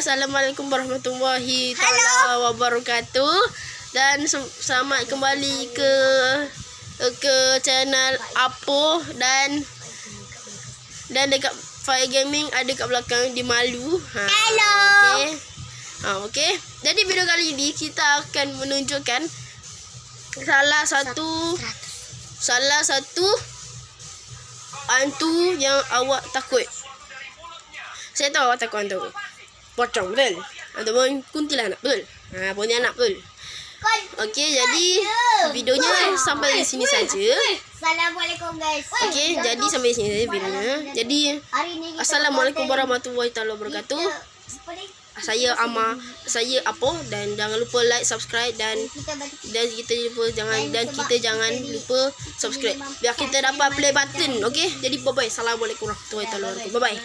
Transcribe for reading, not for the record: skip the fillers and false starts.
Assalamualaikum warahmatullahi taala wabarakatuh. Dan selamat kembali ke channel Apo dan dekat Fire Gaming ada kat belakang di Malu. Hello. Okey. Jadi video kali ini kita akan menunjukkan salah satu hantu yang awak takut. Saya tahu awak takut hantu. Pocong betul. Ataupun kuntilanak betul. Pontianak betul. Okey, jadi videonya sampai di sini saja. Assalamualaikum guys. Okey, jadi sampai di sini saja videonya. Jadi Assalamualaikum warahmatullahi wabarakatuh. Saya Apo dan jangan lupa like, subscribe dan kita jangan lupa subscribe biar kita dapat play button. Okey, jadi bye bye. Assalamualaikum warahmatullahi wabarakatuh. Bye bye.